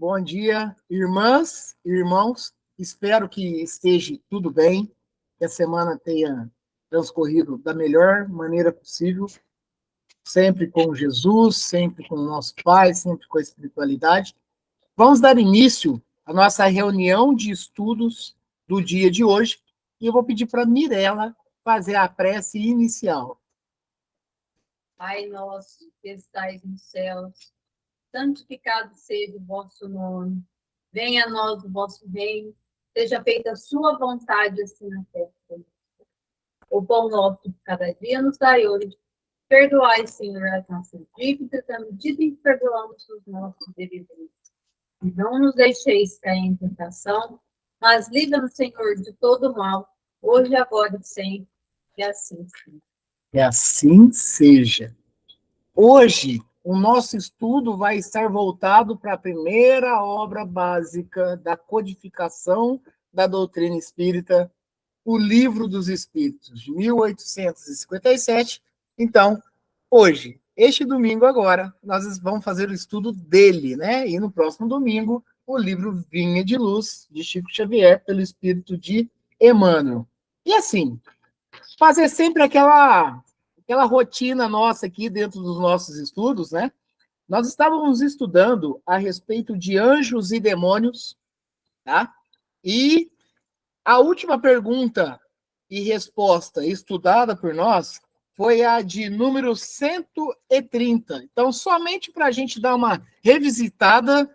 Bom dia, irmãs, irmãos. Espero que esteja tudo bem, que a semana tenha transcorrido da melhor maneira possível, sempre com Jesus, sempre com o nosso Pai, sempre com a espiritualidade. Vamos dar início à nossa reunião de estudos do dia de hoje e eu vou pedir para a Mirella fazer a prece inicial. Pai nosso que estais nos céus, santificado seja o vosso nome. Venha a nós o vosso reino, seja feita a sua vontade, assim na terra. O pão nosso de cada dia nos dai hoje. Perdoai, Senhor, as nossas dívidas, à medida em que perdoamos os nossos devedores. E não nos deixeis cair em tentação, mas livra-nos, Senhor, de todo mal, hoje, agora e sempre. E assim seja. Que assim seja. Hoje, o nosso estudo vai estar voltado para a primeira obra básica da codificação da doutrina espírita, o Livro dos Espíritos, de 1857. Então, hoje, este domingo agora, nós vamos fazer o estudo dele, né? E no próximo domingo, o livro Vinha de Luz, de Chico Xavier, pelo espírito de Emmanuel. E assim, fazer sempre aquela rotina nossa aqui dentro dos nossos estudos, né? Nós estávamos estudando a respeito de anjos e demônios, tá? E a última pergunta e resposta estudada por nós foi a de número 130. Então, somente para a gente dar uma revisitada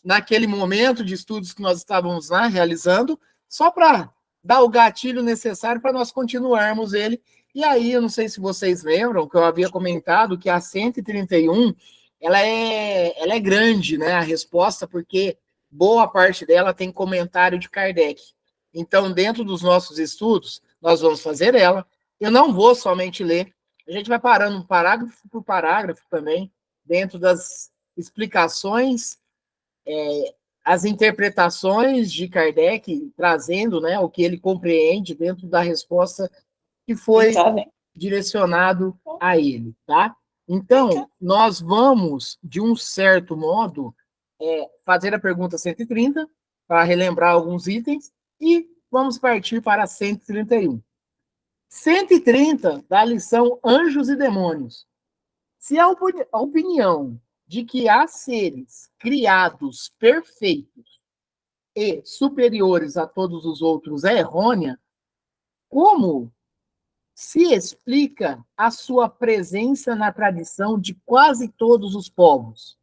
naquele momento de estudos que nós estávamos lá realizando, só para dar o gatilho necessário para nós continuarmos ele. E aí, eu não sei se vocês lembram que eu havia comentado que a 131 ela é grande, né? A resposta, porque boa parte dela tem comentário de Kardec. Então, dentro dos nossos estudos, nós vamos fazer ela. Eu não vou somente ler, a gente vai parando parágrafo por parágrafo também, dentro das explicações, as interpretações de Kardec, trazendo, né, o que ele compreende dentro da resposta que foi direcionado a ele, tá? Então, nós vamos, de um certo modo, fazer a pergunta 130, para relembrar alguns itens, e vamos partir para 131. 130, da lição Anjos e Demônios. Se a opinião de que há seres criados perfeitos e superiores a todos os outros é errônea, como se explica a sua presença na tradição de quase todos os povos?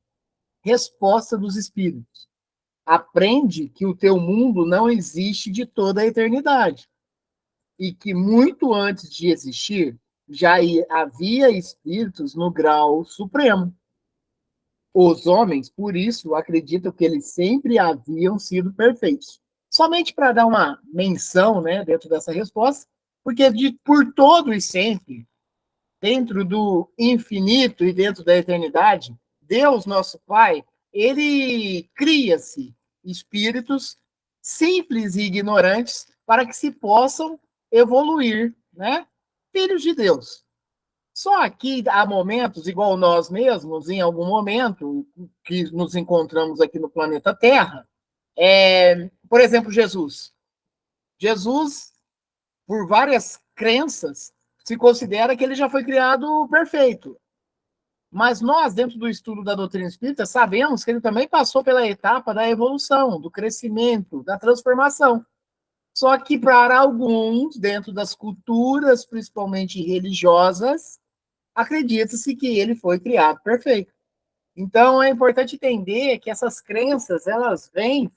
Resposta dos espíritos: aprende que o teu mundo não existe de toda a eternidade e que muito antes de existir já havia espíritos no grau supremo. Os homens, por isso, acreditam que eles sempre haviam sido perfeitos. Somente para dar uma menção, né, dentro dessa resposta, porque por todo e sempre, dentro do infinito e dentro da eternidade, Deus, nosso Pai, ele cria-se espíritos simples e ignorantes para que se possam evoluir, né? Filhos de Deus. Só que há momentos, igual nós mesmos, em algum momento que nos encontramos aqui no planeta Terra, por exemplo, Jesus. Jesus, por várias crenças, se considera que ele já foi criado perfeito. Mas nós, dentro do estudo da doutrina espírita, sabemos que ele também passou pela etapa da evolução, do crescimento, da transformação. Só que para alguns, dentro das culturas, principalmente religiosas, acredita-se que ele foi criado perfeito. Então, é importante entender que essas crenças, elas vêm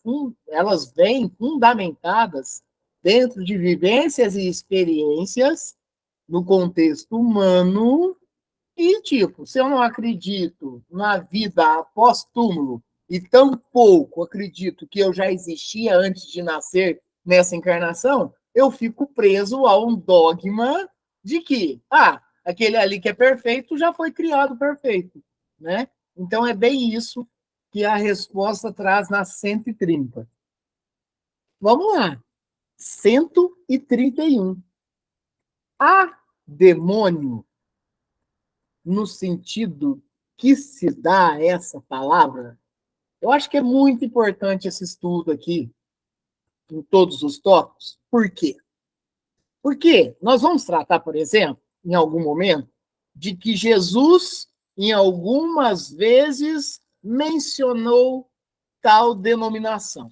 fundamentadas dentro de vivências e experiências no contexto humano e, tipo, se eu não acredito na vida após túmulo e tampouco acredito que eu já existia antes de nascer nessa encarnação, eu fico preso a um dogma de que, aquele ali que é perfeito já foi criado perfeito, né? Então, é bem isso que a resposta traz na 130. Vamos lá. 131. Há demônio no sentido que se dá a essa palavra? Eu acho que é muito importante esse estudo aqui, em todos os tópicos. Por quê? Porque nós vamos tratar, por exemplo, em algum momento, de que Jesus, em algumas vezes, mencionou tal denominação.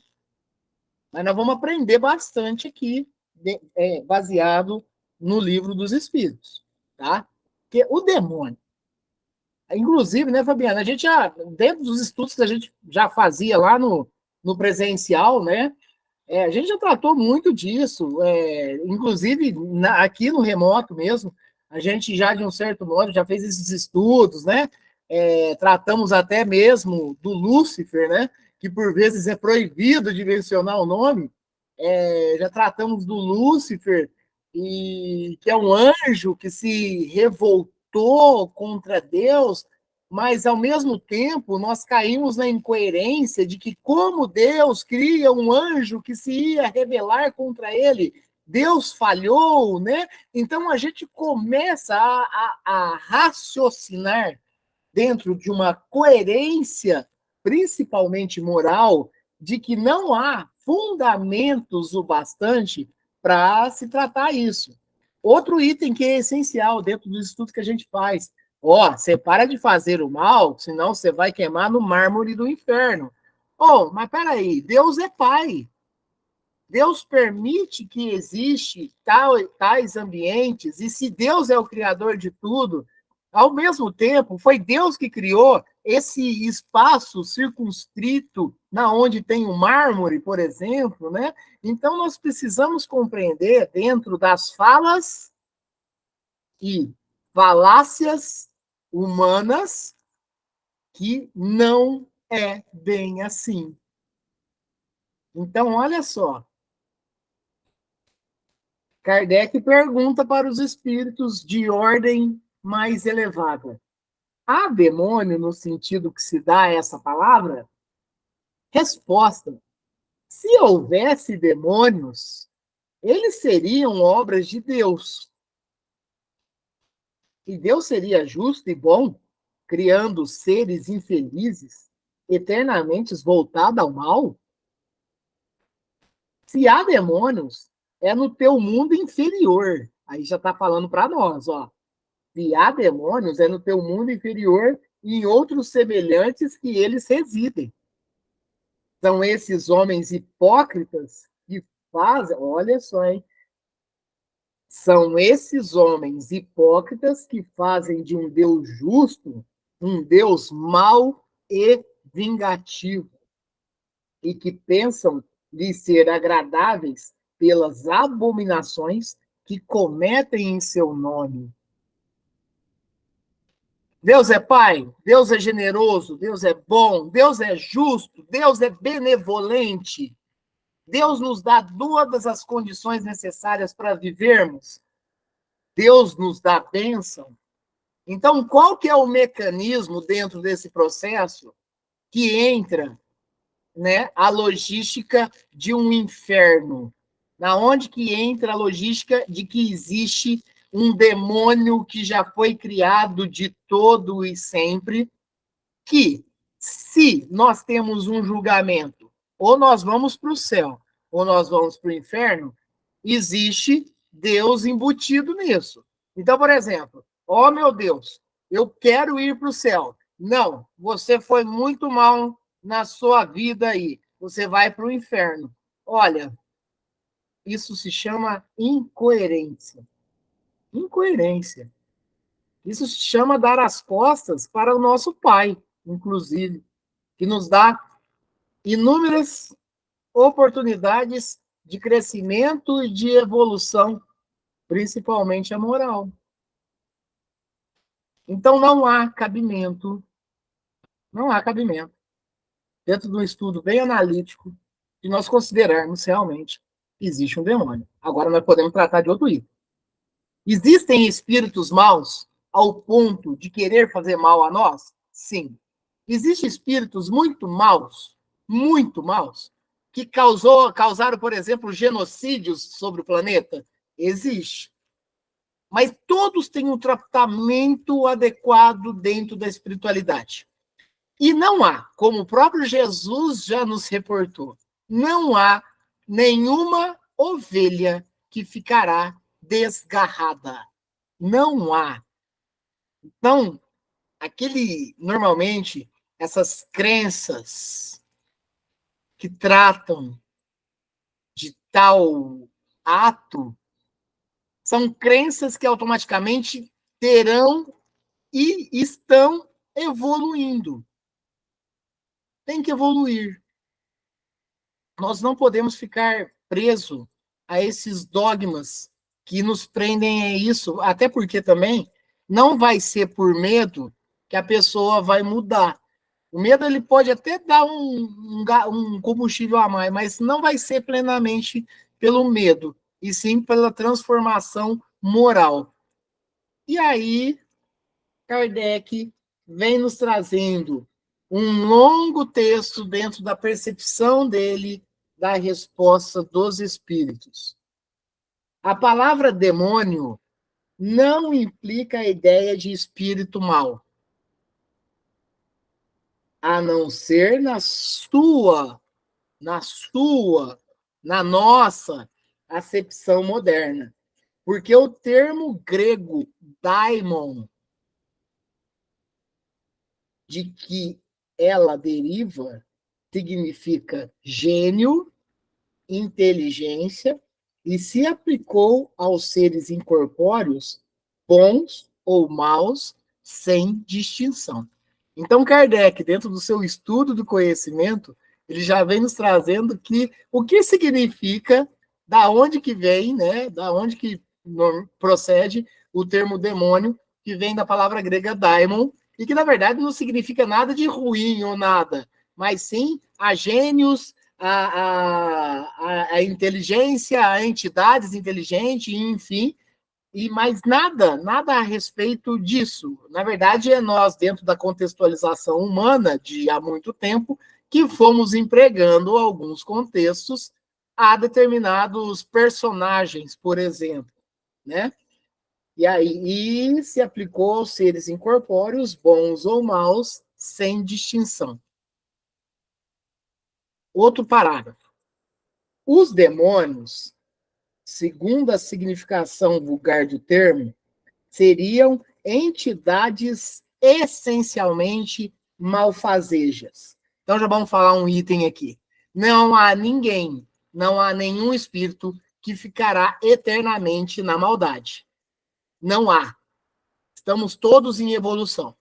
Mas nós vamos aprender bastante aqui, baseado no livro dos Espíritos, tá? Porque o demônio, inclusive, né, Fabiana, a gente já, dentro dos estudos que a gente já fazia lá no presencial, né, a gente já tratou muito disso, inclusive aqui no remoto mesmo, a gente já, de um certo modo, já fez esses estudos, né? Tratamos até mesmo do Lúcifer, né? Que por vezes é proibido de mencionar o nome. Já tratamos do Lúcifer, e que é um anjo que se revoltou contra Deus, mas ao mesmo tempo nós caímos na incoerência de que, como Deus cria um anjo que se ia rebelar contra ele, Deus falhou, né? Então a gente começa a raciocinar dentro de uma coerência, principalmente moral, de que não há fundamentos o bastante para se tratar isso. Outro item que é essencial dentro do estudo que a gente faz: você para de fazer o mal, senão você vai queimar no mármore do inferno. Mas peraí, Deus é Pai. Deus permite que existe tais ambientes, e se Deus é o criador de tudo, ao mesmo tempo, foi Deus que criou esse espaço circunscrito na onde tem o mármore, por exemplo, né? Então nós precisamos compreender, dentro das falas e falácias humanas, que não é bem assim. Então, olha só, Kardec pergunta para os espíritos de ordem mais elevada: há demônio no sentido que se dá a essa palavra? Resposta: se houvesse demônios, eles seriam obras de Deus. E Deus seria justo e bom, criando seres infelizes, eternamente voltados ao mal? Se há demônios, é no teu mundo inferior. Aí já está falando para nós, ó. Se há demônios, é no teu mundo inferior e em outros semelhantes que eles residem. São esses homens hipócritas que fazem, olha só, hein? São esses homens hipócritas que fazem de um Deus justo um Deus mau e vingativo, e que pensam lhe ser agradáveis pelas abominações que cometem em seu nome. Deus é Pai, Deus é generoso, Deus é bom, Deus é justo, Deus é benevolente. Deus nos dá todas as condições necessárias para vivermos. Deus nos dá bênção. Então, qual que é o mecanismo dentro desse processo que entra, né, a logística de um inferno? Na onde que entra a logística de que existe um demônio que já foi criado de todo e sempre, que, se nós temos um julgamento, ou nós vamos para o céu, ou nós vamos para o inferno, existe Deus embutido nisso. Então, por exemplo, meu Deus, eu quero ir para o céu. Não, você foi muito mal na sua vida aí. Você vai para o inferno. Olha, isso se chama incoerência. Incoerência. Isso se chama dar as costas para o nosso Pai, inclusive, que nos dá inúmeras oportunidades de crescimento e de evolução, principalmente a moral. Então, não há cabimento, dentro de um estudo bem analítico, de nós considerarmos realmente que existe um demônio. Agora, nós podemos tratar de outro item. Existem espíritos maus ao ponto de querer fazer mal a nós? Sim. Existem espíritos muito maus, que causaram, por exemplo, genocídios sobre o planeta? Existe. Mas todos têm um tratamento adequado dentro da espiritualidade. E não há, como o próprio Jesus já nos reportou, não há nenhuma ovelha que ficará desgarrada. Não há. Então, normalmente, essas crenças que tratam de tal ato são crenças que automaticamente terão e estão evoluindo. Tem que evoluir. Nós não podemos ficar presos a esses dogmas que nos prendem a isso, até porque também não vai ser por medo que a pessoa vai mudar. O medo ele pode até dar um combustível a mais, mas não vai ser plenamente pelo medo, e sim pela transformação moral. E aí, Kardec vem nos trazendo um longo texto dentro da percepção dele da resposta dos espíritos. A palavra demônio não implica a ideia de espírito mau, a não ser na nossa acepção moderna. Porque o termo grego daimon, de que ela deriva, significa gênio, inteligência, e se aplicou aos seres incorpóreos, bons ou maus, sem distinção. Então, Kardec, dentro do seu estudo do conhecimento, ele já vem nos trazendo que o que significa, da onde que vem, né, da onde que procede o termo demônio, que vem da palavra grega daimon, e que, na verdade, não significa nada de ruim ou nada, mas sim a gênios, a inteligência, a entidades inteligentes, enfim, e mais nada a respeito disso. Na verdade, é nós, dentro da contextualização humana de há muito tempo, que fomos empregando alguns contextos a determinados personagens, por exemplo, né? E aí se aplicou aos seres incorpóreos, bons ou maus, sem distinção. Outro parágrafo. Os demônios, segundo a significação vulgar do termo, seriam entidades essencialmente malfazejas. Então já vamos falar um item aqui. Não há ninguém, não há nenhum espírito que ficará eternamente na maldade. Não há. Estamos todos em evolução.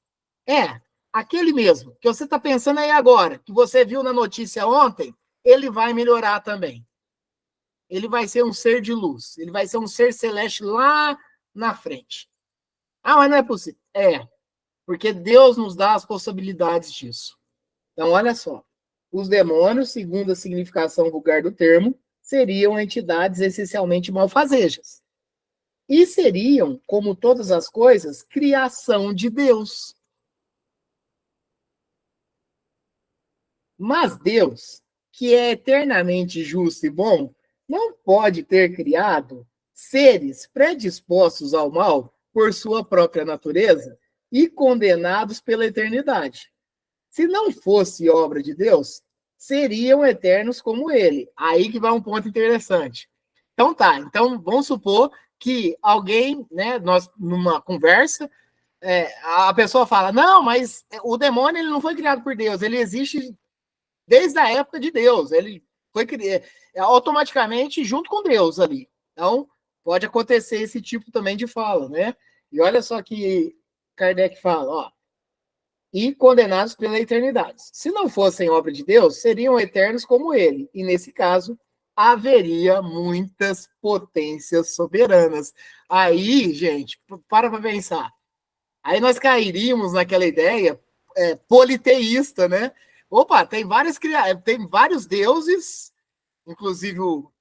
É, aquele mesmo, que você está pensando aí agora, que você viu na notícia ontem, ele vai melhorar também. Ele vai ser um ser de luz, ele vai ser um ser celeste lá na frente. Ah, mas não é possível. É, porque Deus nos dá as possibilidades disso. Então, olha só. Os demônios, segundo a significação vulgar do termo, seriam entidades essencialmente malfazejas. E seriam, como todas as coisas, criação de Deus. Mas Deus, que é eternamente justo e bom, não pode ter criado seres predispostos ao mal por sua própria natureza e condenados pela eternidade. Se não fosse obra de Deus, seriam eternos como ele. Aí que vai um ponto interessante. Então tá, então vamos supor que alguém, né, nós numa conversa, a pessoa fala, não, mas o demônio ele não foi criado por Deus, ele existe desde a época de Deus. Ele foi criado automaticamente junto com Deus ali. Então, pode acontecer esse tipo também de fala, né? E olha só que Kardec fala, ó, e condenados pela eternidade. Se não fossem obra de Deus, seriam eternos como ele. E nesse caso, haveria muitas potências soberanas. Aí, gente, para pensar. Aí nós cairíamos naquela ideia politeísta, né? Opa, tem vários deuses, inclusive o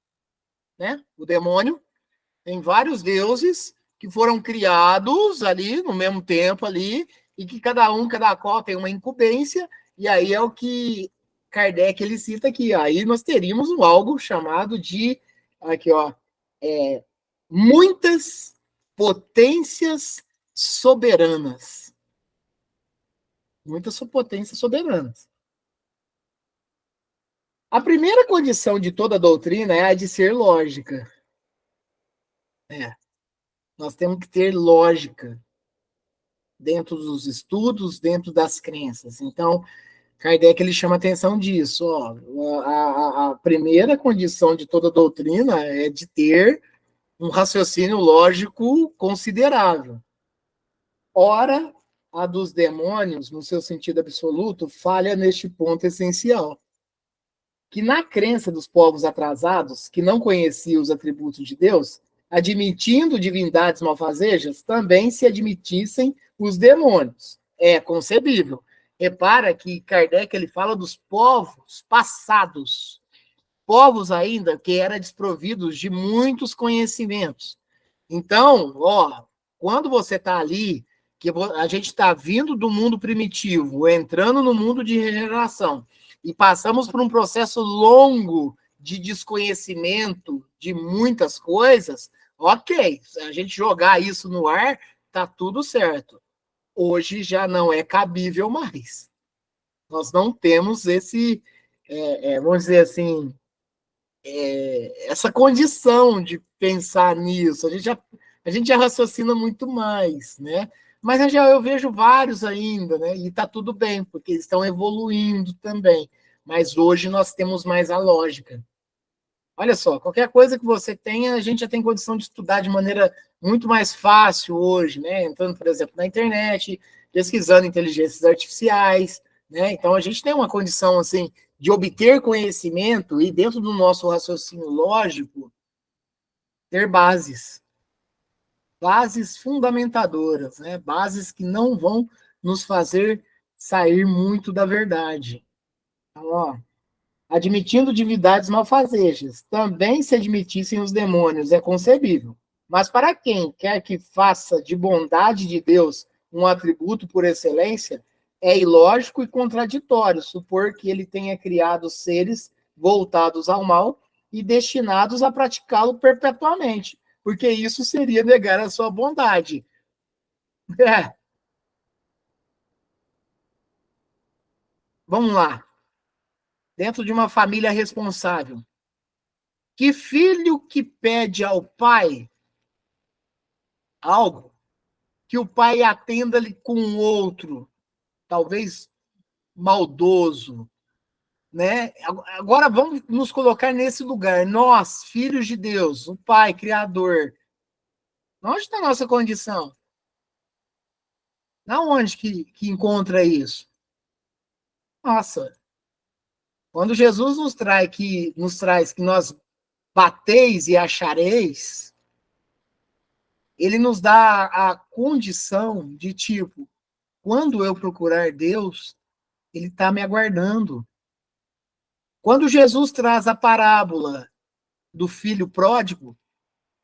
demônio, tem vários deuses que foram criados ali no mesmo tempo ali, e que cada qual tem uma incumbência, e aí é o que Kardec ele cita aqui. Aí nós teríamos algo chamado de aqui, ó, muitas potências soberanas. muitas potências soberanas. A primeira condição de toda doutrina é a de ser lógica. Nós temos que ter lógica dentro dos estudos, dentro das crenças. Então, Kardec ele chama atenção disso. Ó, a primeira condição de toda doutrina é de ter um raciocínio lógico considerável. Ora, a dos demônios, no seu sentido absoluto, falha neste ponto essencial. Que na crença dos povos atrasados, que não conheciam os atributos de Deus, admitindo divindades malfazejas, também se admitissem os demônios. É concebível. Repara que Kardec ele fala dos povos passados, povos ainda que eram desprovidos de muitos conhecimentos. Então, ó, quando você está ali, que a gente está vindo do mundo primitivo, entrando no mundo de regeneração, e passamos por um processo longo de desconhecimento de muitas coisas, ok, se a gente jogar isso no ar, tá tudo certo. Hoje já não é cabível mais. Nós não temos esse, vamos dizer assim, essa condição de pensar nisso. A gente já raciocina muito mais, né? Mas eu vejo vários ainda, né? E está tudo bem, porque eles estão evoluindo também. Mas hoje nós temos mais a lógica. Olha só, qualquer coisa que você tenha, a gente já tem condição de estudar de maneira muito mais fácil hoje, né? Entrando, por exemplo, na internet, pesquisando inteligências artificiais, né? Então a gente tem uma condição assim de obter conhecimento e dentro do nosso raciocínio lógico ter bases fundamentadoras, né? Bases que não vão nos fazer sair muito da verdade. Então, ó, admitindo divindades malfazejas, também se admitissem os demônios, é concebível. Mas para quem quer que faça de bondade de Deus um atributo por excelência, é ilógico e contraditório supor que ele tenha criado seres voltados ao mal e destinados a praticá-lo perpetuamente, porque isso seria negar a sua bondade. É. Vamos lá. Dentro de uma família responsável, que filho que pede ao pai algo, que o pai atenda-lhe com outro, talvez maldoso, né? Agora vamos nos colocar nesse lugar. Nós, filhos de Deus, o Pai, Criador, onde está a nossa condição? Onde que encontra isso? Nossa, quando Jesus nos traz que nós bateis e achareis, ele nos dá a condição de tipo, quando eu procurar Deus, ele está me aguardando. Quando Jesus traz a parábola do filho pródigo,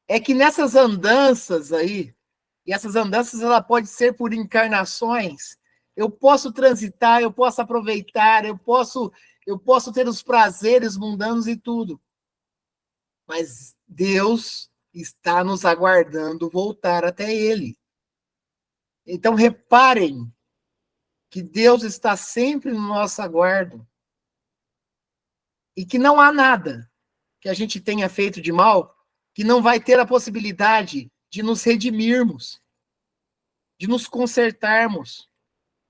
é que nessas andanças aí, e essas andanças ela pode ser por encarnações, eu posso transitar, eu posso aproveitar, eu posso ter os prazeres mundanos e tudo. Mas Deus está nos aguardando voltar até ele. Então reparem que Deus está sempre no nosso aguardo e que não há nada que a gente tenha feito de mal que não vai ter a possibilidade de nos redimirmos, de nos consertarmos,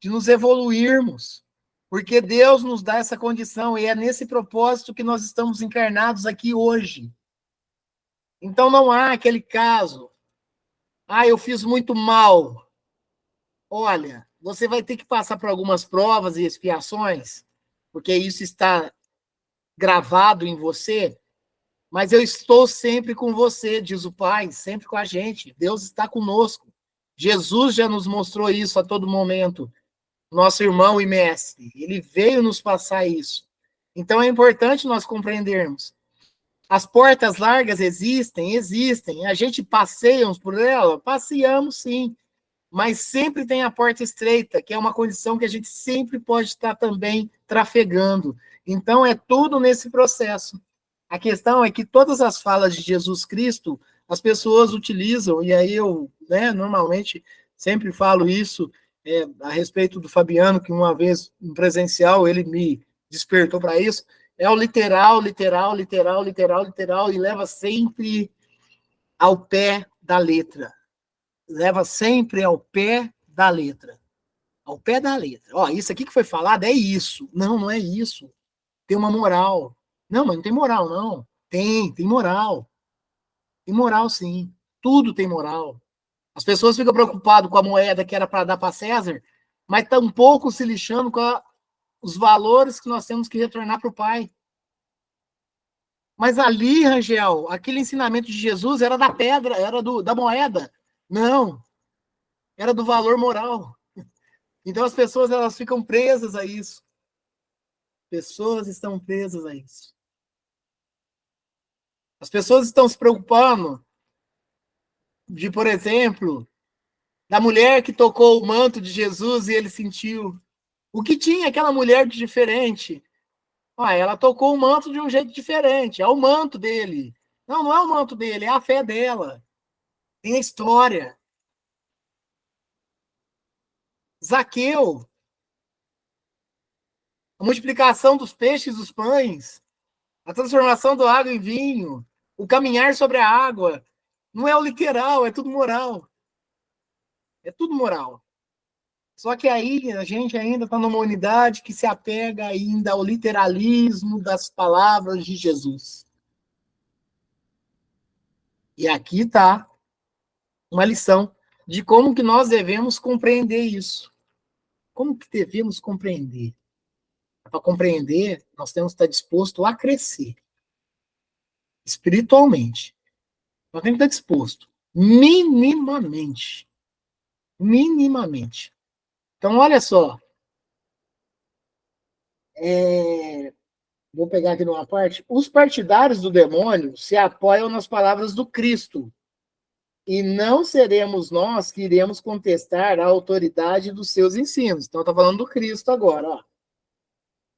de nos evoluirmos, porque Deus nos dá essa condição e é nesse propósito que nós estamos encarnados aqui hoje. Então não há aquele caso, eu fiz muito mal. Olha, você vai ter que passar por algumas provas e expiações, porque isso está gravado em você, mas eu estou sempre com você, diz o Pai, sempre com a gente. Deus está conosco. Jesus já nos mostrou isso a todo momento. Nosso irmão e mestre, ele veio nos passar isso. Então é importante nós compreendermos. As portas largas existem. A gente passeia por ela? Passeamos sim. Mas sempre tem a porta estreita, que é uma condição que a gente sempre pode estar também trafegando. Então é tudo nesse processo. A questão é que todas as falas de Jesus Cristo, as pessoas utilizam, e aí eu, né, normalmente sempre falo isso, a respeito do Fabiano, que uma vez, em presencial, ele me despertou para isso, é o literal, literal, literal, literal, literal, e leva sempre ao pé da letra. Leva sempre ao pé da letra. Ao pé da letra. Ó, isso aqui que foi falado é isso. Não, não é isso. Tem uma moral. Não, mas não tem moral, não. Tem moral. Tem moral, sim. Tudo tem moral. As pessoas ficam preocupadas com a moeda que era para dar para César, mas estão um pouco se lixando com os valores que nós temos que retornar para o Pai. Mas ali, Rangel, aquele ensinamento de Jesus era da pedra, era da moeda. Não, era do valor moral. Então as pessoas elas ficam presas a isso. Pessoas estão presas a isso. As pessoas estão se preocupando de, por exemplo, da mulher que tocou o manto de Jesus e ele sentiu. O que tinha aquela mulher de diferente? Ela tocou o manto de um jeito diferente. É o manto dele. Não, não é o manto dele, é a fé dela. Tem a história. Zaqueu, a multiplicação dos peixes e dos pães, a transformação do água em vinho, o caminhar sobre a água. Não é o literal, é tudo moral. É tudo moral. Só que aí a gente ainda está numa unidade que se apega ainda ao literalismo das palavras de Jesus. E aqui está uma lição de como que nós devemos compreender isso. Como que devemos compreender? Para compreender, nós temos que estar disposto a crescer espiritualmente. Nós temos que estar disposto, minimamente. Minimamente. Então, olha só. Vou pegar aqui numa parte. Os partidários do demônio se apoiam nas palavras do Cristo. E não seremos nós que iremos contestar a autoridade dos seus ensinos. Então, está falando do Cristo agora. Ó.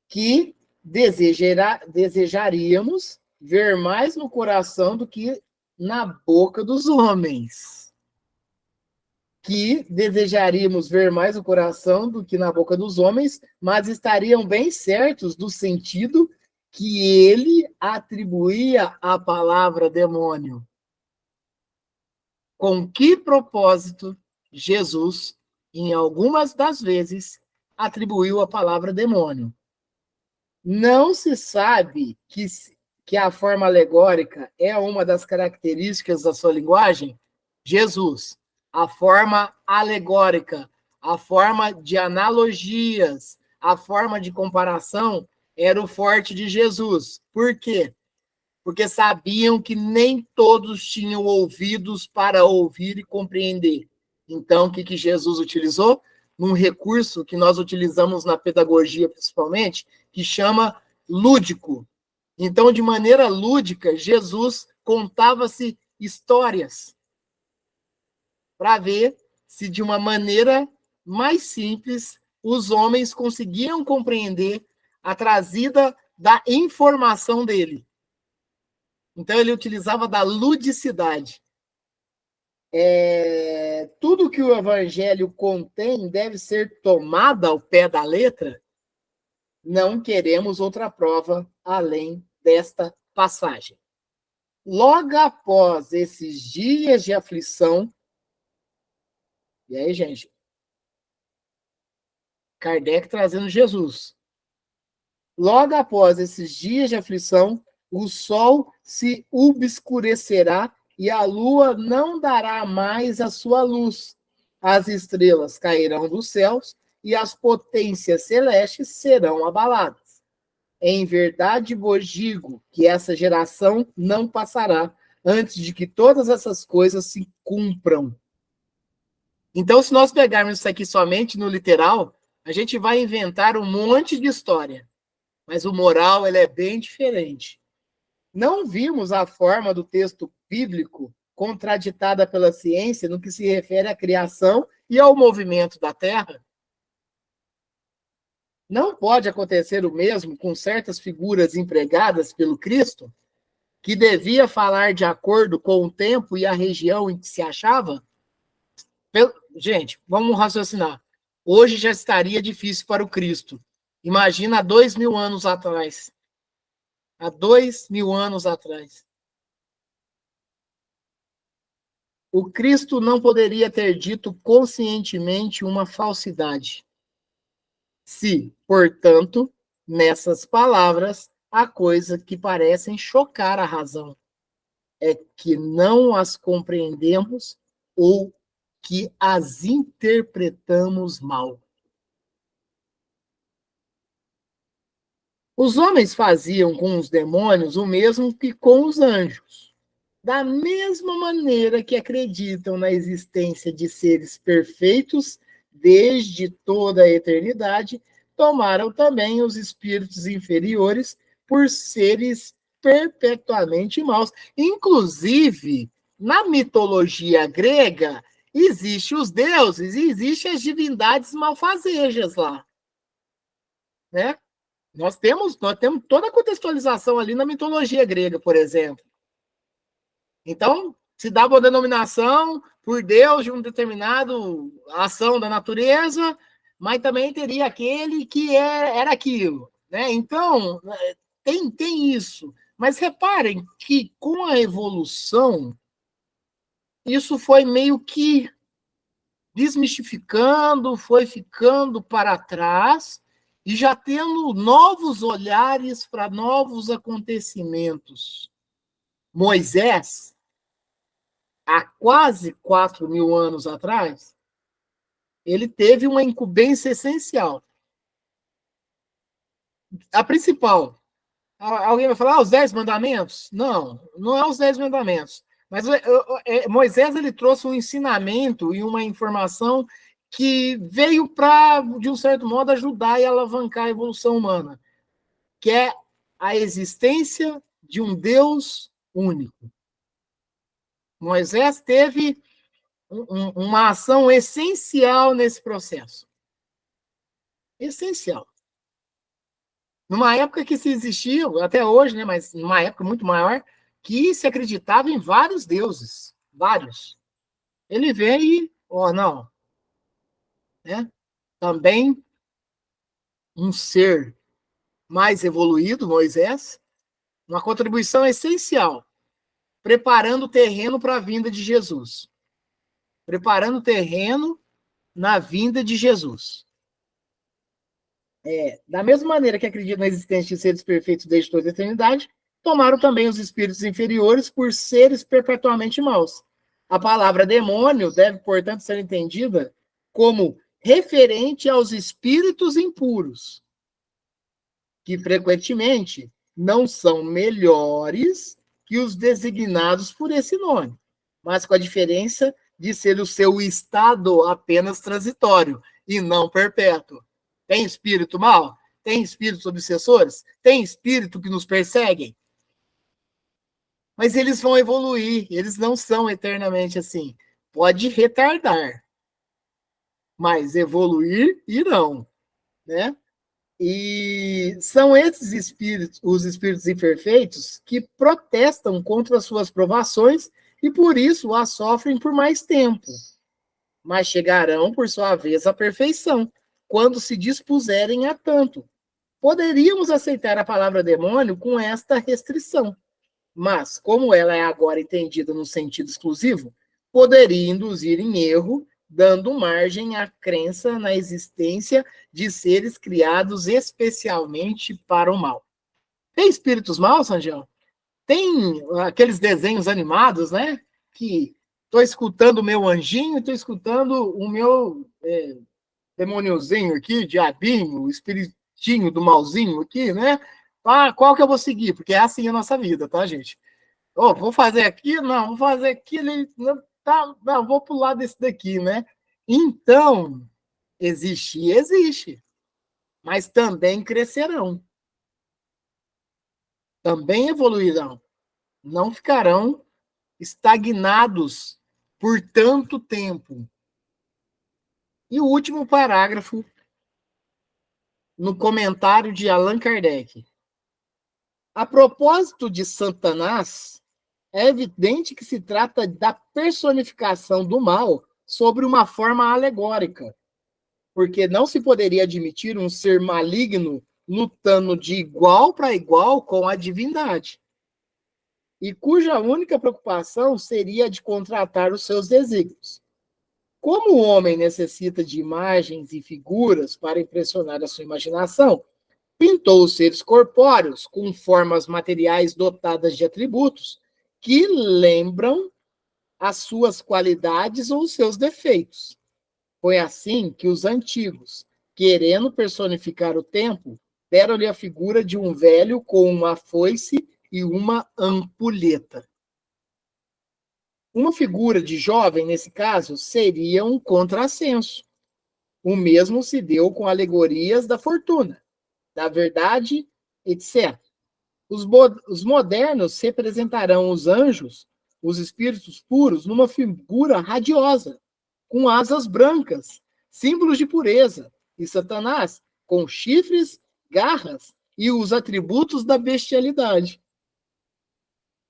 Que desejaríamos ver mais no coração do que na boca dos homens. Que desejaríamos ver mais no coração do que na boca dos homens, mas estariam bem certos do sentido que ele atribuía à palavra demônio. Com que propósito Jesus, em algumas das vezes, atribuiu a palavra demônio? Não se sabe que a forma alegórica é uma das características da sua linguagem? Jesus, a forma alegórica, a forma de analogias, a forma de comparação era o forte de Jesus. Por quê? Porque sabiam que nem todos tinham ouvidos para ouvir e compreender. Então, o que Jesus utilizou? Um recurso que nós utilizamos na pedagogia, principalmente, que chama lúdico. Então, de maneira lúdica, Jesus contava-se histórias para ver se, de uma maneira mais simples, os homens conseguiam compreender a trazida da informação dele. Então, ele utilizava da ludicidade. Tudo que o evangelho contém deve ser tomado ao pé da letra. Não queremos outra prova além desta passagem. Logo após esses dias de aflição, e aí, gente, Kardec trazendo Jesus. Logo após esses dias de aflição, o sol se obscurecerá e a lua não dará mais a sua luz. As estrelas cairão dos céus e as potências celestes serão abaladas. Em verdade vos digo que essa geração não passará antes de que todas essas coisas se cumpram. Então, se nós pegarmos isso aqui somente no literal, a gente vai inventar um monte de história. Mas o moral ele é bem diferente. Não vimos a forma do texto bíblico contraditada pela ciência no que se refere à criação e ao movimento da Terra? Não pode acontecer o mesmo com certas figuras empregadas pelo Cristo, que devia falar de acordo com o tempo e a região em que se achava? Gente, vamos raciocinar. hoje já estaria difícil para o Cristo. Imagina há 2.000 anos atrás. Há 2.000 anos atrás. O Cristo não poderia ter dito conscientemente uma falsidade. Se, portanto, nessas palavras, há coisas que parecem chocar a razão, é que não as compreendemos ou que as interpretamos mal. Os homens faziam com os demônios o mesmo que com os anjos. Da mesma maneira que acreditam na existência de seres perfeitos desde toda a eternidade, tomaram também os espíritos inferiores por seres perpetuamente maus. Inclusive, na mitologia grega, existem os deuses e existem as divindades malfazejas lá, né? Nós temos toda a contextualização ali na mitologia grega, por exemplo. Então, se dá uma denominação por Deus de um determinado ação da natureza, mas também teria aquele que era aquilo, né? Então, tem isso. Mas reparem que com a evolução, isso foi meio que desmistificando, foi ficando para trás e já tendo novos olhares para novos acontecimentos. Moisés, há quase 4.000 anos atrás, ele teve uma incumbência essencial. A principal. Alguém vai falar, os 10 mandamentos? Não, não é os 10 mandamentos. Mas Moisés ele trouxe um ensinamento e uma informação que veio para, de um certo modo, ajudar e alavancar a evolução humana, que é a existência de um Deus único. Moisés teve uma ação essencial nesse processo. Essencial. Numa época que se existia, até hoje, né, mas numa época muito maior, que se acreditava em vários deuses. Vários. Ele vem e, não. Né? Também um ser mais evoluído, Moisés, uma contribuição essencial, preparando o terreno para a vinda de Jesus. Preparando o terreno na vinda de Jesus. Da mesma maneira que acreditam na existência de seres perfeitos desde toda a eternidade, tomaram também os espíritos inferiores por seres perpetuamente maus. A palavra demônio deve, portanto, ser entendida como referente aos espíritos impuros, que frequentemente não são melhores que os designados por esse nome, mas com a diferença de ser o seu estado apenas transitório e não perpétuo. Tem espírito mal? Tem espíritos obsessores? Tem espírito que nos perseguem? Mas eles vão evoluir, eles não são eternamente assim. Pode retardar, mas evoluir irão, né? E são esses espíritos, os espíritos imperfeitos, que protestam contra as suas provações e por isso as sofrem por mais tempo. Mas chegarão, por sua vez, à perfeição, quando se dispuserem a tanto. Poderíamos aceitar a palavra demônio com esta restrição, mas, como ela é agora entendida no sentido exclusivo, poderia induzir em erro, dando margem à crença na existência de seres criados especialmente para o mal. Tem espíritos maus, Angel? Tem aqueles desenhos animados, né? Que estou escutando o meu anjinho, estou escutando o meu demôniozinho aqui, diabinho, o espiritinho do malzinho aqui, né? Qual que eu vou seguir? Porque é assim a nossa vida, tá, gente? Vou fazer aqui? Não, vou fazer aquilo. Não, tá, não, vou pular desse daqui, né? Então, existe, mas também crescerão, também evoluirão, não ficarão estagnados por tanto tempo. E o último parágrafo, no comentário de Allan Kardec. A propósito de Satanás, é evidente que se trata da personificação do mal sobre uma forma alegórica, porque não se poderia admitir um ser maligno lutando de igual para igual com a divindade, e cuja única preocupação seria de contratar os seus desígnios. Como o homem necessita de imagens e figuras para impressionar a sua imaginação, pintou os seres corpóreos com formas materiais dotadas de atributos que lembram as suas qualidades ou os seus defeitos. Foi assim que os antigos, querendo personificar o tempo, deram-lhe a figura de um velho com uma foice e uma ampulheta. Uma figura de jovem, nesse caso, seria um contrassenso. O mesmo se deu com alegorias da fortuna, da verdade, etc. Os modernos representarão os anjos, os espíritos puros, numa figura radiosa, com asas brancas, símbolos de pureza, e Satanás com chifres, garras e os atributos da bestialidade,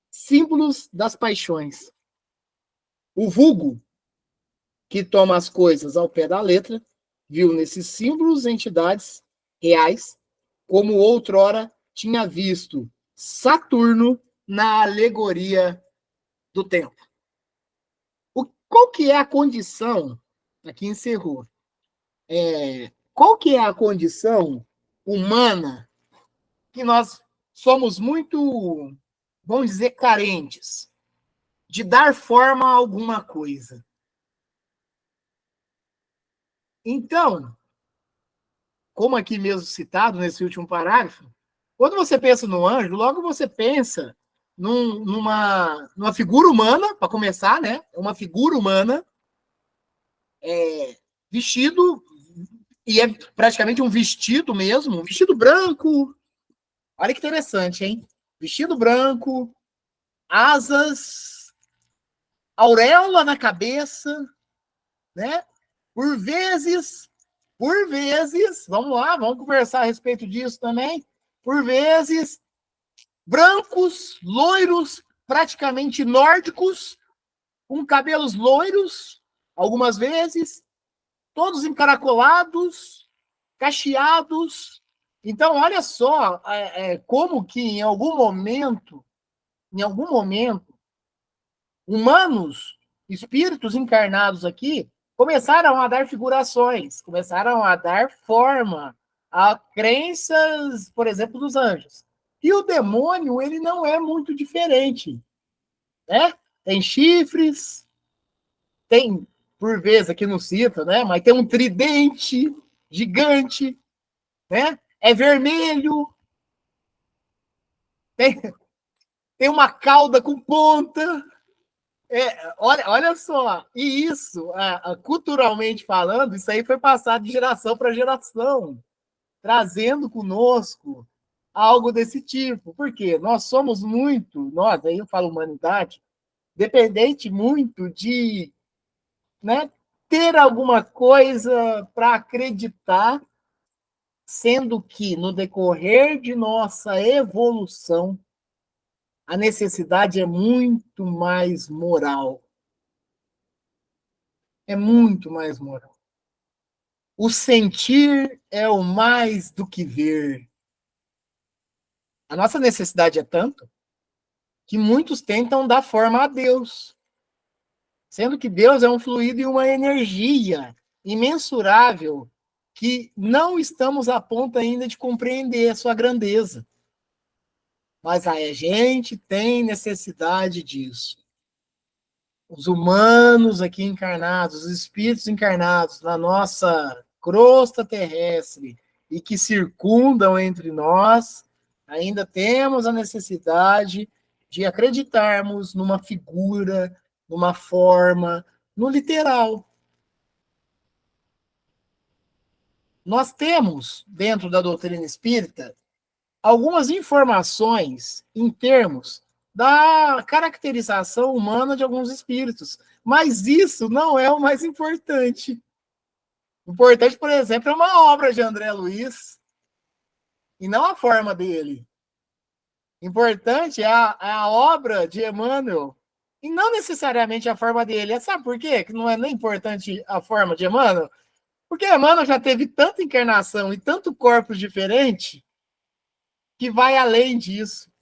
símbolos das paixões. O vulgo, que toma as coisas ao pé da letra, viu nesses símbolos entidades reais, como outrora tinha visto Saturno na alegoria do tempo. Qual que é a condição, aqui encerrou, qual que é a condição humana que nós somos muito, vamos dizer, carentes de dar forma a alguma coisa? Então, como aqui mesmo citado nesse último parágrafo, quando você pensa no anjo, logo você pensa numa figura humana, para começar, né? Uma figura humana, vestido, e é praticamente um vestido mesmo, um vestido branco. Olha que interessante, hein? Vestido branco, asas, auréola na cabeça, né? Por vezes, vamos lá, vamos conversar a respeito disso também. Por vezes, brancos, loiros, praticamente nórdicos, com cabelos loiros, algumas vezes, todos encaracolados, cacheados. Então, olha só como que em algum momento, humanos, espíritos encarnados aqui, começaram a dar figurações, começaram a dar forma a crenças, por exemplo, dos anjos. E o demônio, ele não é muito diferente, né? Tem chifres, tem, por vezes, aqui não cita, né? Mas tem um tridente gigante, né? É vermelho, tem uma cauda com ponta. Olha só, e isso, culturalmente falando, isso aí foi passado de geração para geração, trazendo conosco algo desse tipo. Por quê? Nós somos muito, nós, aí eu falo humanidade, dependente muito de, né, ter alguma coisa para acreditar, sendo que no decorrer de nossa evolução, a necessidade é muito mais moral. É muito mais moral. O sentir é o mais do que ver. A nossa necessidade é tanto que muitos tentam dar forma a Deus, sendo que Deus é um fluido e uma energia imensurável que não estamos a ponto ainda de compreender a sua grandeza. Mas a gente tem necessidade disso. Os humanos aqui encarnados, os espíritos encarnados na nossa crosta terrestre e que circundam entre nós, ainda temos a necessidade de acreditarmos numa figura, numa forma, no literal. Nós temos, dentro da doutrina espírita, algumas informações em termos da caracterização humana de alguns espíritos, mas isso não é o mais importante. O importante, por exemplo, é uma obra de André Luiz e não a forma dele. Importante é a obra de Emmanuel e não necessariamente a forma dele. Sabe por quê? Que não é nem importante a forma de Emmanuel? Porque Emmanuel já teve tanta encarnação e tanto corpo diferente que vai além disso.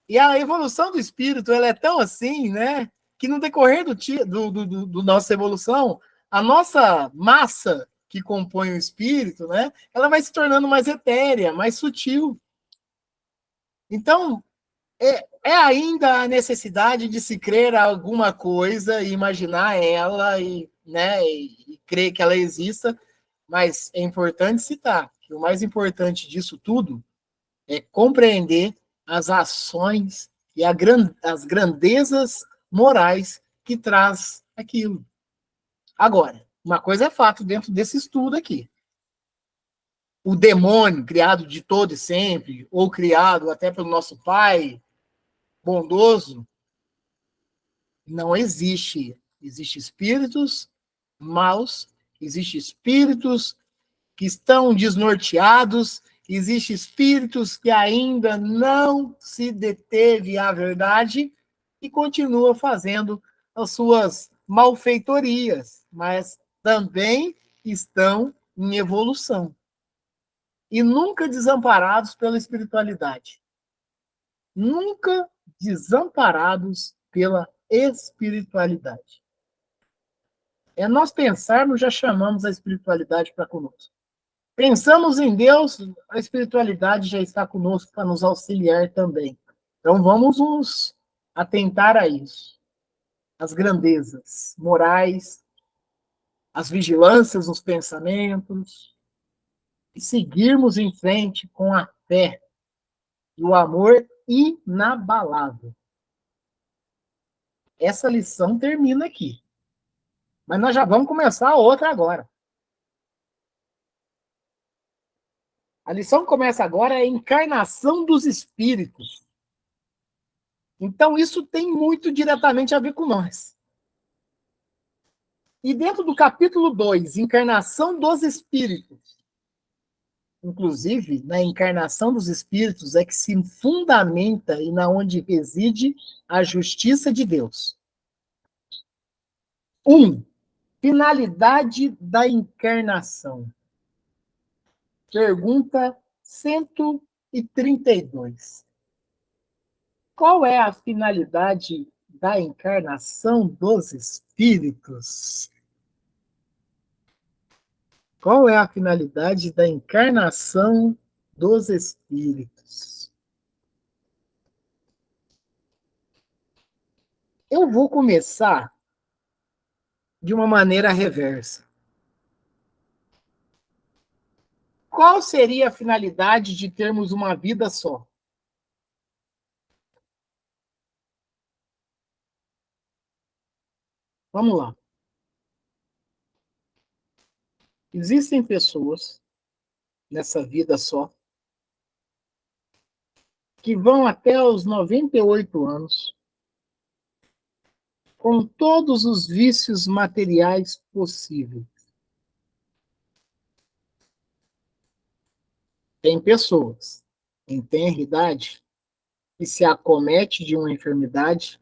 E a evolução do espírito, ela é tão assim, né? Que no decorrer do nossa evolução, a nossa massa que compõe o espírito, né? Ela vai se tornando mais etérea, mais sutil. Então, é ainda a necessidade de se crer alguma coisa e imaginar ela e, né, e crer que ela exista, mas é importante citar que o mais importante disso tudo é compreender as ações e as grandezas morais que traz aquilo. Agora, uma coisa é fato dentro desse estudo aqui. O demônio, criado de todo e sempre, ou criado até pelo nosso pai bondoso, não existe. Existem espíritos maus, existem espíritos que estão desnorteados, existem espíritos que ainda não se deteve à verdade e continuam fazendo as suas malfeitorias, mas também estão em evolução. E nunca desamparados pela espiritualidade. Nunca desamparados pela espiritualidade. É nós pensarmos, já chamamos a espiritualidade para conosco. Pensamos em Deus, a espiritualidade já está conosco para nos auxiliar também. Então vamos nos atentar a isso. As grandezas morais, as vigilâncias nos pensamentos, e seguirmos em frente com a fé e o amor inabalável. Essa lição termina aqui. Mas nós já vamos começar a outra agora. A lição que começa agora é a encarnação dos espíritos. Então, isso tem muito diretamente a ver com nós. E dentro do capítulo 2, encarnação dos espíritos, inclusive, na encarnação dos espíritos é que se fundamenta e na onde reside a justiça de Deus. 1. Finalidade da encarnação. Pergunta 132. Qual é a finalidade da encarnação dos espíritos? Qual é a finalidade da encarnação dos espíritos? Eu vou começar de uma maneira reversa. Qual seria a finalidade de termos uma vida só? Vamos lá. Existem pessoas nessa vida só que vão até os 98 anos com todos os vícios materiais possíveis. Tem pessoas em tenra idade que se acomete de uma enfermidade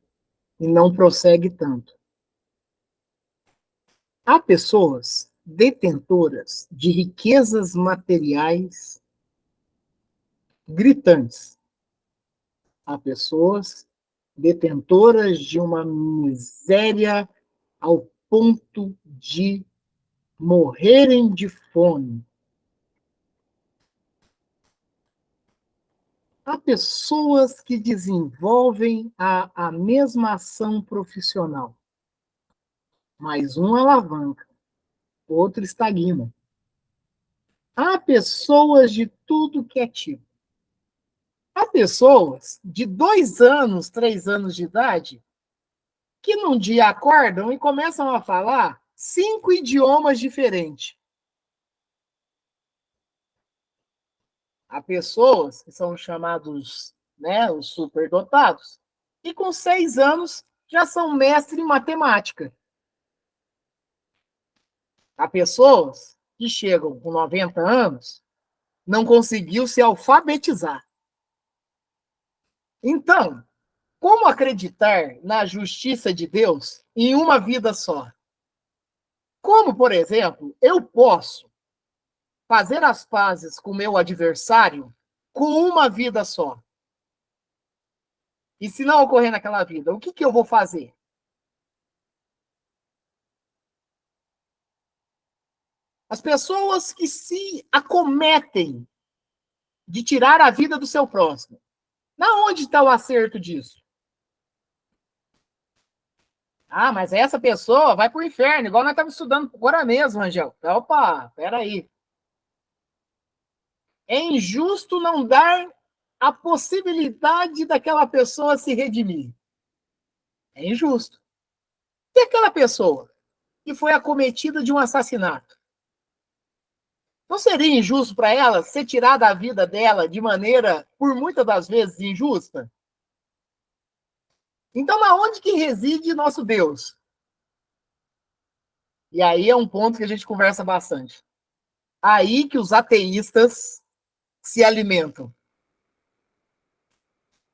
e não prossegue tanto. Há pessoas detentoras de riquezas materiais gritantes. Há pessoas detentoras de uma miséria ao ponto de morrerem de fome. Há pessoas que desenvolvem a mesma ação profissional, mas um alavanca, outro estagna. Há pessoas de tudo que é tipo. Há pessoas de 2 anos, 3 anos de idade, que num dia acordam e começam a falar 5 idiomas diferentes. Há pessoas que são chamados, né, os superdotados, e com 6 anos já são mestres em matemática. Há pessoas que chegam com 90 anos, não conseguiu se alfabetizar. Então, como acreditar na justiça de Deus em uma vida só? Como, por exemplo, eu posso fazer as pazes com o meu adversário com uma vida só? E se não ocorrer naquela vida, o que eu vou fazer? As pessoas que se acometem de tirar a vida do seu próximo. Na onde está o acerto disso? Ah, mas essa pessoa vai para o inferno, igual nós estávamos estudando agora mesmo, Angel. Opa, peraí. É injusto não dar a possibilidade daquela pessoa se redimir. É injusto. E aquela pessoa que foi acometida de um assassinato? Não seria injusto para ela ser tirada a vida dela de maneira, por muitas das vezes, injusta? Então, aonde que reside nosso Deus? E aí é um ponto que a gente conversa bastante. Aí que os ateístas se alimentam.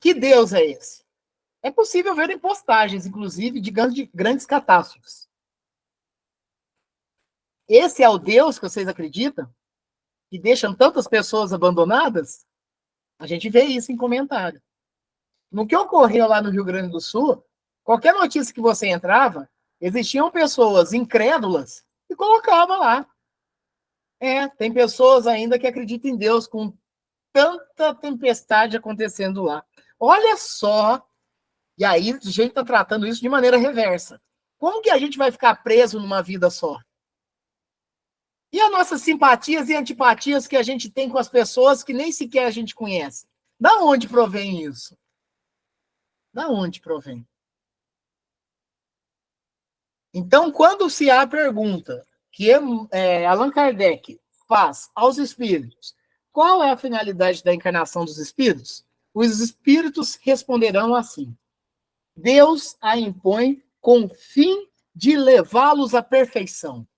Que Deus é esse? É possível ver em postagens, inclusive, de grandes catástrofes. Esse é o Deus que vocês acreditam? Que deixam tantas pessoas abandonadas? A gente vê isso em comentário. No que ocorreu lá no Rio Grande do Sul, qualquer notícia que você entrava, existiam pessoas incrédulas que colocavam lá. Tem pessoas ainda que acreditam em Deus com tanta tempestade acontecendo lá. Olha só, e aí a gente está tratando isso de maneira reversa. Como que a gente vai ficar preso numa vida só? E as nossas simpatias e antipatias que a gente tem com as pessoas que nem sequer a gente conhece? Da onde provém isso? Da onde provém? Então, quando se há a pergunta que Allan Kardec faz aos espíritos, qual é a finalidade da encarnação dos espíritos? Os espíritos responderão assim: Deus a impõe com o fim de levá-los à perfeição.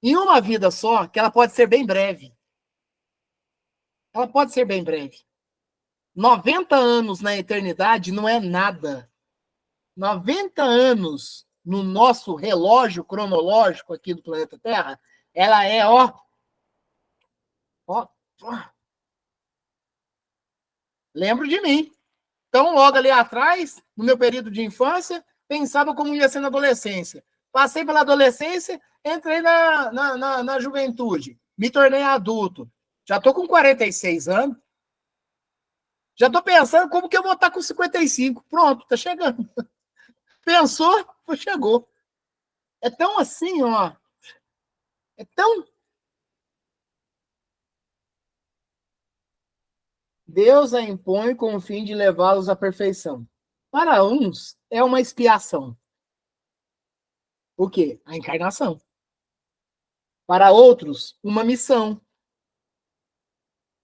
Em uma vida só, que ela pode ser bem breve. Ela pode ser bem breve. 90 anos na eternidade não é nada. 90 anos no nosso relógio cronológico aqui do planeta Terra, ela é, ó. Lembro de mim. Então, logo ali atrás, no meu período de infância, pensava como ia ser na adolescência. Passei pela adolescência, entrei na juventude, me tornei adulto. Já estou com 46 anos. Já estou pensando como que eu vou estar com 55. Pronto, está chegando. Pensou, chegou. É tão assim, ó. É tão. Deus a impõe com o fim de levá-los à perfeição. Para uns, é uma expiação. O quê? A encarnação. Para outros, uma missão.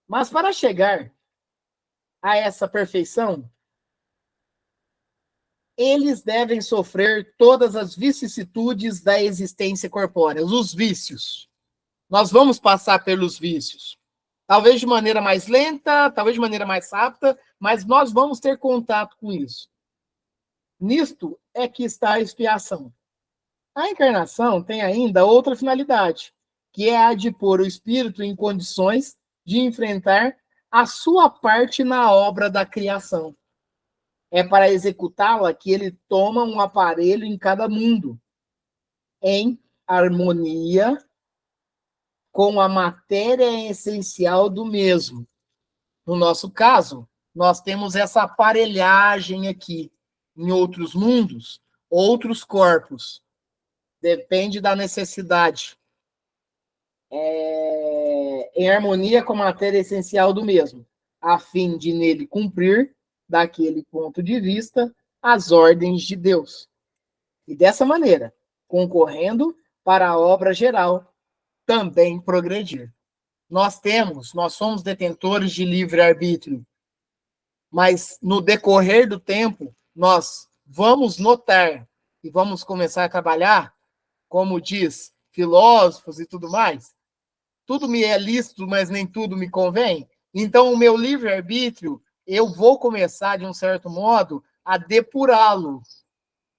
Mas para chegar a essa perfeição, eles devem sofrer todas as vicissitudes da existência corpórea, os vícios. Nós vamos passar pelos vícios. Talvez de maneira mais lenta, talvez de maneira mais rápida, mas nós vamos ter contato com isso. Nisto é que está a expiação. A encarnação tem ainda outra finalidade, que é a de pôr o espírito em condições de enfrentar a sua parte na obra da criação. É para executá-la que ele toma um aparelho em cada mundo, em harmonia com a matéria essencial do mesmo. No nosso caso, nós temos essa aparelhagem aqui. Em outros mundos, outros corpos. Depende da necessidade. Em harmonia com a matéria essencial do mesmo, a fim de nele cumprir, daquele ponto de vista, as ordens de Deus. E dessa maneira, concorrendo para a obra geral, também progredir. Nós somos detentores de livre-arbítrio, mas no decorrer do tempo, nós vamos notar e vamos começar a trabalhar, como diz filósofos e tudo mais, tudo me é lícito, mas nem tudo me convém. Então, o meu livre-arbítrio, eu vou começar, de um certo modo, a depurá-lo.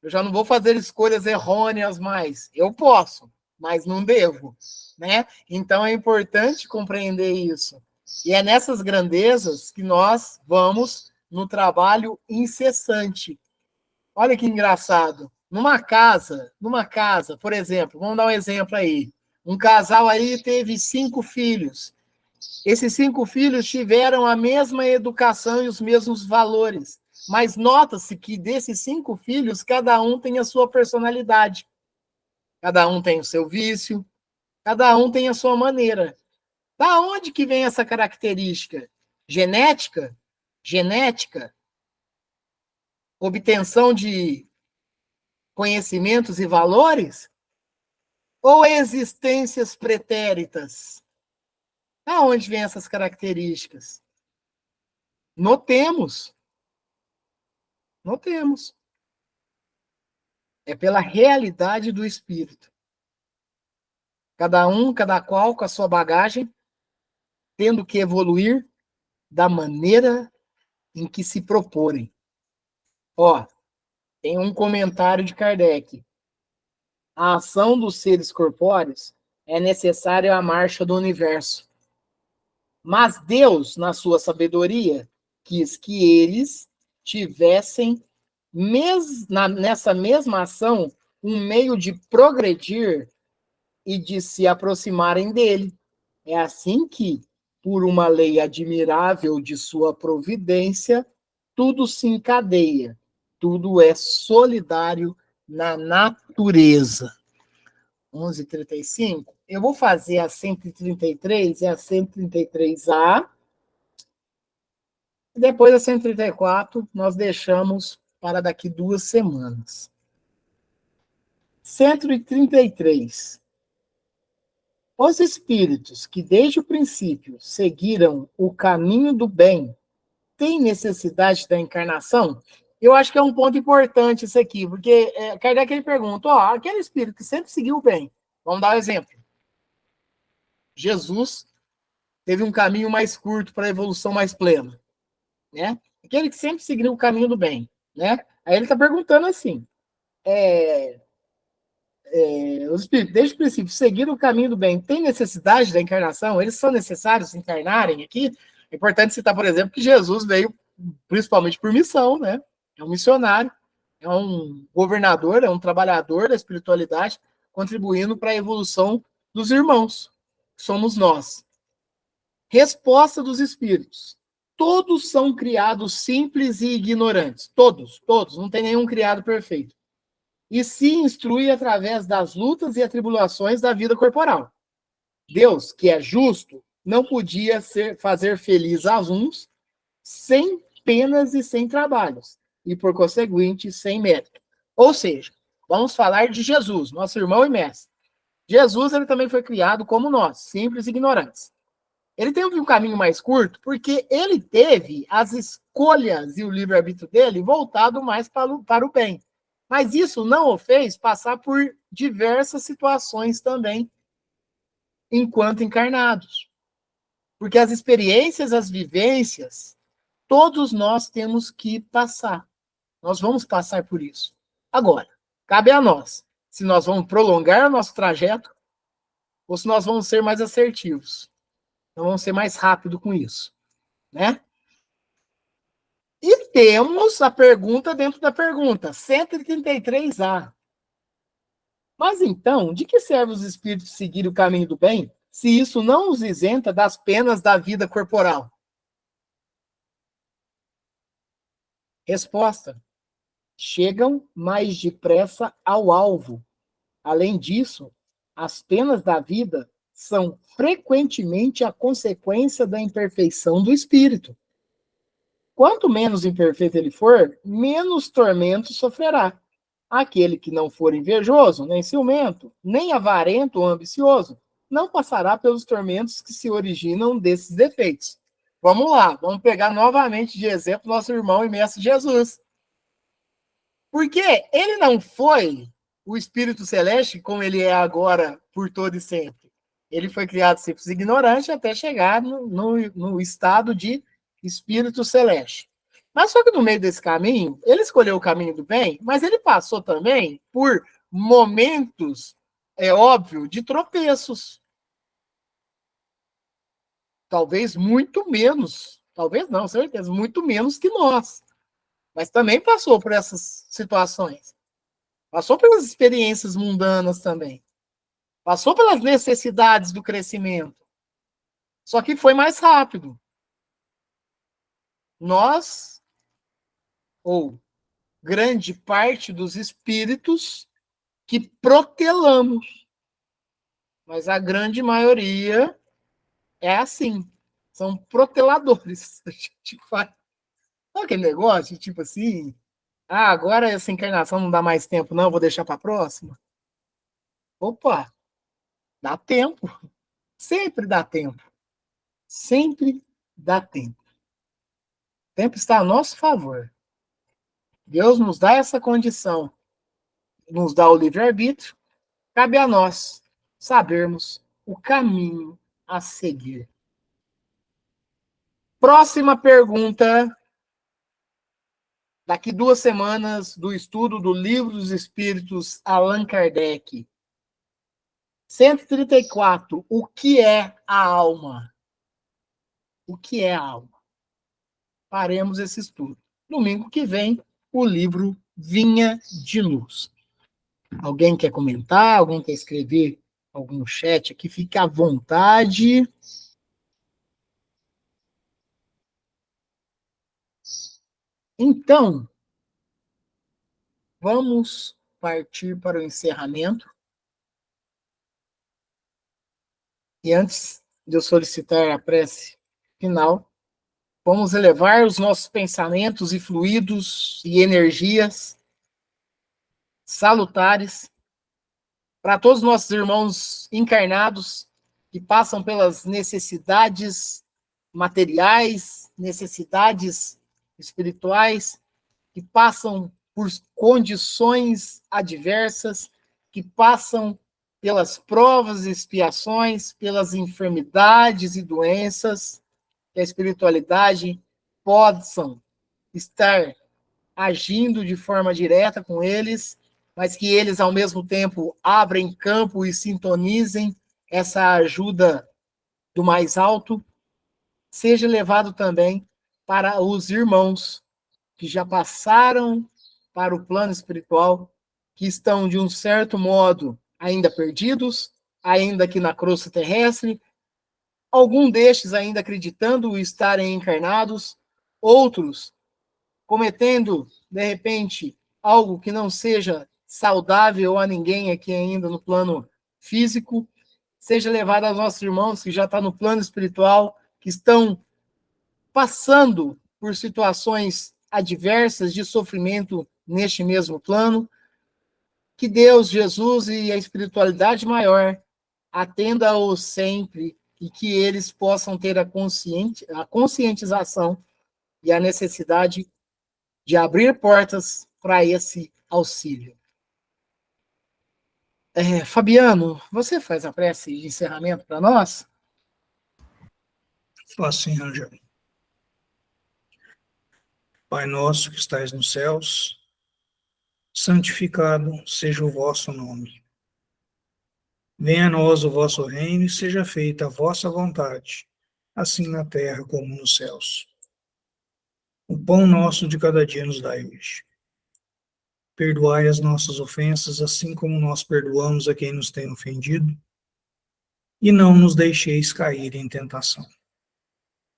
Eu já não vou fazer escolhas errôneas mais. Eu posso, mas não devo, né? Então é importante compreender isso. E é nessas grandezas que nós vamos no trabalho incessante. Olha que engraçado. Numa casa, por exemplo, vamos dar um exemplo aí. Um casal aí teve 5 filhos. Esses 5 filhos tiveram a mesma educação e os mesmos valores. Mas nota-se que desses 5 filhos, cada um tem a sua personalidade. Cada um tem o seu vício, cada um tem a sua maneira. Da onde que vem essa característica? Genética? Genética? Obtenção de conhecimentos e valores? Ou existências pretéritas? Da onde vem essas características? Notemos. Notemos. É pela realidade do espírito. Cada um, cada qual com a sua bagagem, tendo que evoluir da maneira em que se proporem. Ó, tem um comentário de Kardec. A ação dos seres corpóreos é necessária à marcha do universo. Mas Deus, na sua sabedoria, quis que eles tivessem, nessa mesma ação, um meio de progredir e de se aproximarem dele. É assim que, por uma lei admirável de sua providência, tudo se encadeia, tudo é solidário na natureza. 11h35. Eu vou fazer a 133 e a 133A. E depois a 134 nós deixamos para daqui 2 semanas. 133. Os espíritos que desde o princípio seguiram o caminho do bem têm necessidade da encarnação? Eu acho que é um ponto importante isso aqui, porque Kardec ele pergunta, aquele espírito que sempre seguiu o bem, vamos dar um exemplo. Jesus teve um caminho mais curto para a evolução mais plena, né? Aquele que sempre seguiu o caminho do bem, né? Aí ele está perguntando assim, os espíritos, desde o princípio, seguiram o caminho do bem, tem necessidade da encarnação? Eles são necessários encarnarem aqui? É importante citar, por exemplo, que Jesus veio principalmente por missão, né? É um missionário, é um governador, é um trabalhador da espiritualidade, contribuindo para a evolução dos irmãos, que somos nós. Resposta dos espíritos. Todos são criados simples e ignorantes. Todos, não tem nenhum criado perfeito. E se instrui através das lutas e atribulações da vida corporal. Deus, que é justo, não podia fazer feliz a uns sem penas e sem trabalhos, e por conseguinte, sem mérito. Ou seja, vamos falar de Jesus, nosso irmão e mestre. Jesus ele também foi criado como nós, simples e ignorantes. Ele teve um caminho mais curto porque ele teve as escolhas e o livre-arbítrio dele voltado mais para o bem. Mas isso não o fez passar por diversas situações também, enquanto encarnados. Porque as experiências, as vivências, todos nós temos que passar. Nós vamos passar por isso. Agora, cabe a nós se nós vamos prolongar o nosso trajeto ou se nós vamos ser mais assertivos. Nós vamos ser mais rápido com isso, né? E temos a pergunta dentro da pergunta, 133A. Mas então, de que serve os espíritos seguir o caminho do bem, se isso não os isenta das penas da vida corporal? Resposta: chegam mais depressa ao alvo. Além disso, as penas da vida são frequentemente a consequência da imperfeição do espírito. Quanto menos imperfeito ele for, menos tormento sofrerá. Aquele que não for invejoso, nem ciumento, nem avarento ou ambicioso, não passará pelos tormentos que se originam desses defeitos. Vamos lá, vamos pegar novamente de exemplo nosso irmão e mestre Jesus. Porque ele não foi o Espírito Celeste como ele é agora por todo e sempre. Ele foi criado simples e ignorante até chegar no estado de Espírito Celeste. Mas só que no meio desse caminho, ele escolheu o caminho do bem, mas ele passou também por momentos, é óbvio, de tropeços. Talvez muito menos, talvez não, certeza, muito menos que nós. Mas também passou por essas situações. Passou pelas experiências mundanas também. Passou pelas necessidades do crescimento. Só que foi mais rápido. Nós, ou grande parte dos espíritos, que protelamos. Mas a grande maioria é assim. São proteladores. A gente faz. Sabe aquele negócio, tipo assim, agora essa encarnação não dá mais tempo, não, vou deixar para a próxima. Opa, dá tempo. Sempre dá tempo. Sempre dá tempo. O tempo está a nosso favor. Deus nos dá essa condição, nos dá o livre-arbítrio, cabe a nós sabermos o caminho a seguir. Próxima pergunta, daqui 2 semanas, do estudo do Livro dos Espíritos, Allan Kardec. 134. O que é a alma? O que é a alma? Faremos esse estudo. Domingo que vem, o livro Vinha de Luz. Alguém quer comentar? Alguém quer escrever algum chat aqui? Fique à vontade. Então, vamos partir para o encerramento. E antes de eu solicitar a prece final, vamos elevar os nossos pensamentos e fluidos e energias salutares para todos os nossos irmãos encarnados que passam pelas necessidades materiais, necessidades espirituais, que passam por condições adversas, que passam pelas provas e expiações, pelas enfermidades e doenças, que a espiritualidade possam estar agindo de forma direta com eles, mas que eles, ao mesmo tempo, abrem campo e sintonizem essa ajuda do mais alto, seja levado também para os irmãos que já passaram para o plano espiritual, que estão, de um certo modo, ainda perdidos, ainda aqui na crosta terrestre, algum destes ainda acreditando estarem encarnados, outros cometendo, de repente, algo que não seja saudável a ninguém aqui ainda no plano físico, seja levado aos nossos irmãos que já estão no plano espiritual, que estão passando por situações adversas de sofrimento neste mesmo plano, que Deus, Jesus e a espiritualidade maior atenda-os sempre e que eles possam ter a conscientização e a necessidade de abrir portas para esse auxílio. Fabiano, você faz a prece de encerramento para nós? Faço sim, Rangel. Pai nosso que estais nos céus, santificado seja o vosso nome. Venha a nós o vosso reino e seja feita a vossa vontade, assim na terra como nos céus. O pão nosso de cada dia nos dai hoje. Perdoai as nossas ofensas, assim como nós perdoamos a quem nos tem ofendido, e não nos deixeis cair em tentação.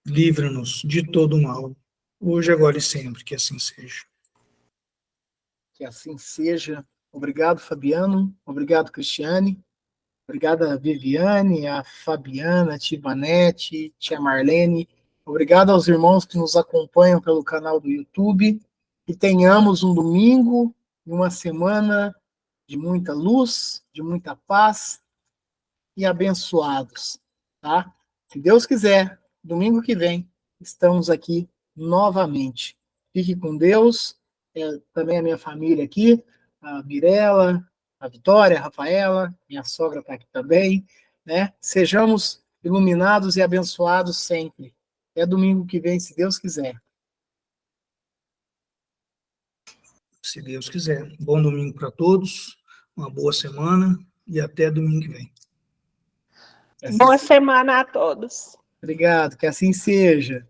Livra-nos de todo o mal, hoje, agora e sempre, que assim seja. Que assim seja. Obrigado, Fabiano. Obrigado, Cristiane. Obrigado a Viviane, a Fabiana, a Tivanete, tia Marlene. Obrigado aos irmãos que nos acompanham pelo canal do YouTube. Que tenhamos um domingo e uma semana de muita luz, de muita paz e abençoados, tá? Se Deus quiser, domingo que vem, estamos aqui novamente. Fique com Deus, também a minha família aqui, a Mirella, a Vitória, a Rafaela, minha sogra está aqui também, né? Sejamos iluminados e abençoados sempre. Até domingo que vem, se Deus quiser. se Deus quiser. Bom domingo para todos, uma boa semana e até domingo que vem. Assim Boa semana a todos. Obrigado, que assim seja.